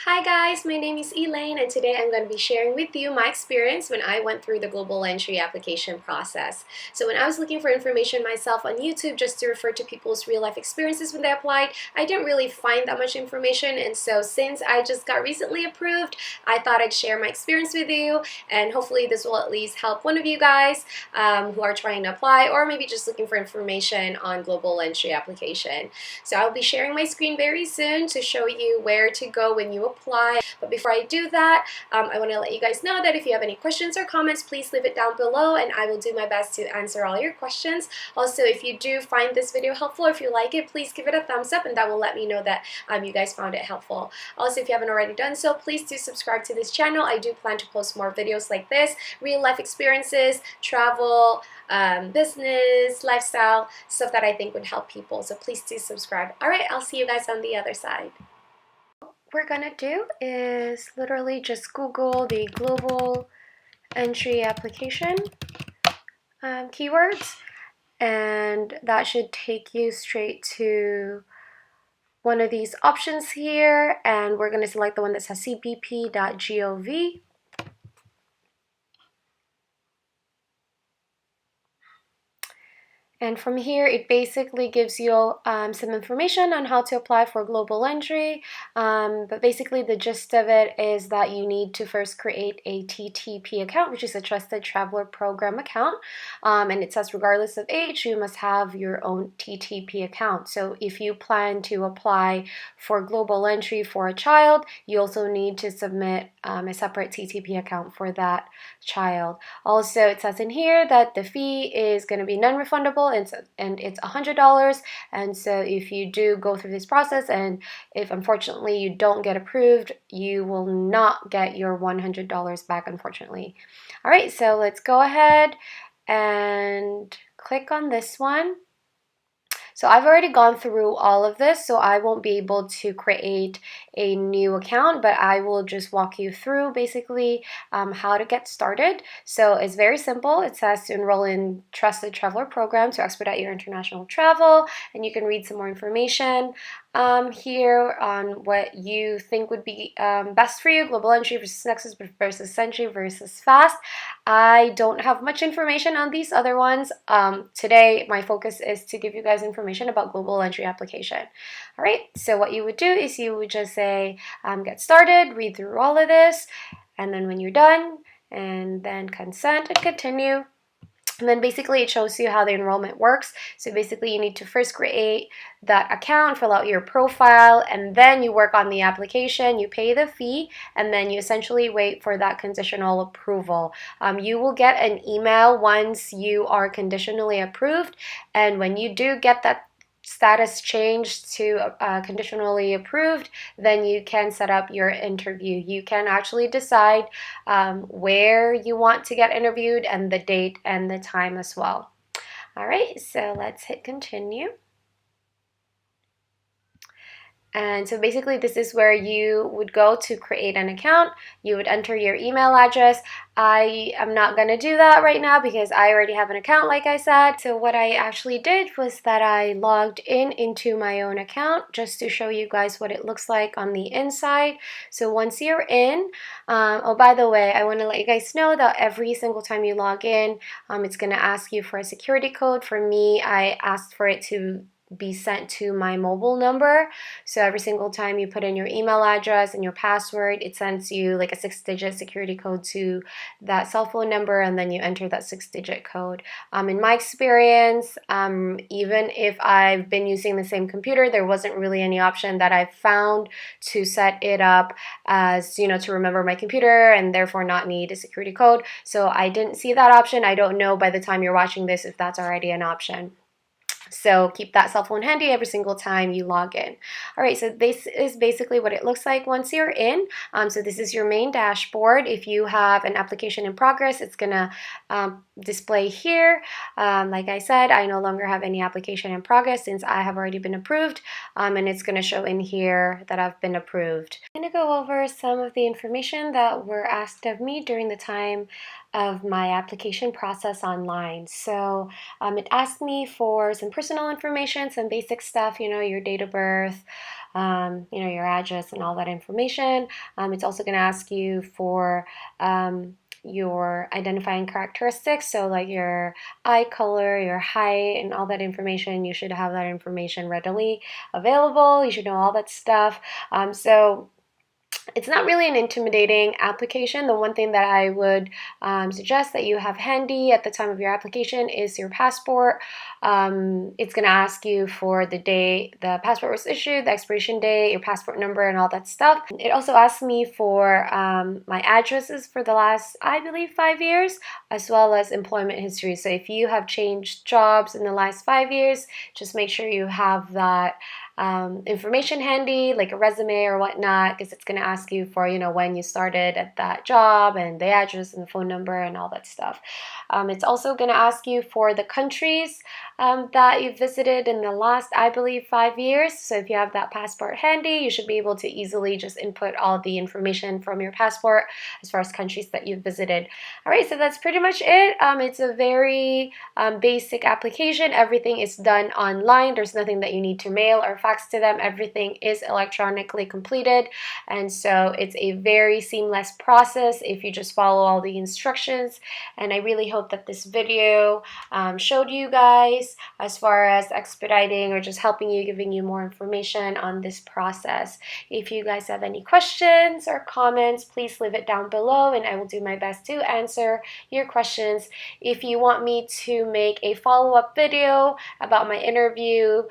Hi guys, my name is Elaine and today I'm going to be sharing with you my experience when I went through the Global Entry application process. So when I was looking for information myself on YouTube just to refer to people's real life experiences when they applied, I didn't really find that much information, and so since I just got recently approved, I thought I'd share my experience with you, and hopefully this will at least help one of you guys who are trying to apply or maybe just looking for information on Global Entry application. So I'll be sharing my screen very soon to show you where to go when you apply. But before I do that, I want to let you guys know that if you have any questions or comments, please leave it down below and I will do my best to answer all your questions. Also, if you do find this video helpful or if you like it, please give it a thumbs up and that will let me know that you guys found it helpful. Also, if you haven't already done so, please do subscribe to this channel. I do plan to post more videos like this, real life experiences, travel, business, lifestyle, stuff that I think would help people. So please do subscribe. All right, I'll see you guys on the other side. What we're gonna do is literally just Google the Global Entry application keywords, and that should take you straight to one of these options here, and we're going to select the one that says cbp.gov. And from here, it basically gives you some information on how to apply for Global Entry. But basically, the gist of it is that you need to first create a TTP account, which is a Trusted Traveler Program account. And it says regardless of age, you must have your own TTP account. So if you plan to apply for Global Entry for a child, you also need to submit a separate TTP account for that child. Also, it says in here that the fee is going to be non-refundable and it's $100. And so if you do go through this process and if unfortunately you don't get approved, you will not get your $100 back, unfortunately. All right, so let's go ahead and click on this one. So I've already gone through all of this, so I won't be able to create a new account, but I will just walk you through basically how to get started. So it's very simple. It says to enroll in Trusted Traveler Program to expedite your international travel, and you can read some more information here on what you think would be best for you. Global Entry versus Nexus versus Sentry versus Fast. I don't have much information on these other ones. Today, my focus is to give you guys information about Global Entry application. All right, so what you would do is you would just say, get started, read through all of this, and then when you're done, and then consent and continue. And then basically it shows you how the enrollment works. So basically you need to first create that account, fill out your profile, and then you work on the application, you pay the fee, and then you essentially wait for that conditional approval. You will get an email once you are conditionally approved, and when you do get that status changed to conditionally approved, then you can set up your interview. You can actually decide where you want to get interviewed and the date and the time as well. All right, so let's hit continue. And so basically this is where you would go to create an account. You would enter your email address. I am not going to do that right now because I already have an account, like I said. So what I actually did was that I logged into my own account just to show you guys what it looks like on the inside. So once you're in, oh, by the way, I want to let you guys know that every single time you log in, it's going to ask you for a security code. For me, I asked for it to be sent to my mobile number. So every single time you put in your email address and your password, it sends you like a 6-digit security code to that cell phone number, and then you enter that 6-digit code. In my experience, even if I've been using the same computer, there wasn't really any option that I found to set it up as, you know, to remember my computer and therefore not need a security code. So I didn't see that option. I don't know by the time you're watching this if that's already an option. So keep that cell phone handy every single time you log in. All right, so this is basically what it looks like once you're in. So this is your main dashboard. If you have an application in progress, it's gonna display here. Like I said, I no longer have any application in progress since I have already been approved, and it's gonna show in here that I've been approved. I'm gonna go over some of the information that were asked of me during the time of my application process online. So it asked me for some personal information, some basic stuff, you know, your date of birth, your address and all that information. It's also going to ask you for your identifying characteristics, so like your eye color, your height, and all that information. You should have that information readily available. You should know all that stuff. So it's not really an intimidating application. The one thing that I would suggest that you have handy at the time of your application is your passport. It's going to ask you for the day the passport was issued, the expiration date, your passport number, and all that stuff. It also asks me for my addresses for the last, I believe, 5 years, as well as employment history. So if you have changed jobs in the last 5 years, just make sure you have that information handy, like a resume or whatnot, because it's going to ask you for, when you started at that job and the address and the phone number and all that stuff. It's also going to ask you for the countries that you've visited in the last, I believe, 5 years. So if you have that passport handy, you should be able to easily just input all the information from your passport as far as countries that you've visited. All right, so that's pretty much it. It's a very basic application. Everything is done online. There's nothing that you need to mail or fax to them. Everything is electronically completed, and so it's a very seamless process if you just follow all the instructions. And I really hope that this video showed you guys as far as expediting or just helping you, giving you more information on this process. If you guys have any questions or comments, please leave it down below and I will do my best to answer your questions. If you want me to make a follow-up video about my interview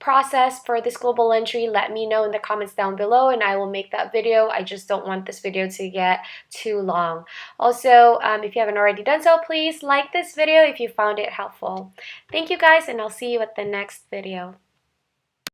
process for this global entry, let me know in the comments down below and I will make that video. I just don't want this video to get too long. Also, if you haven't already done so, please like this video if you found it helpful. Thank you guys, and I'll see you at the next video.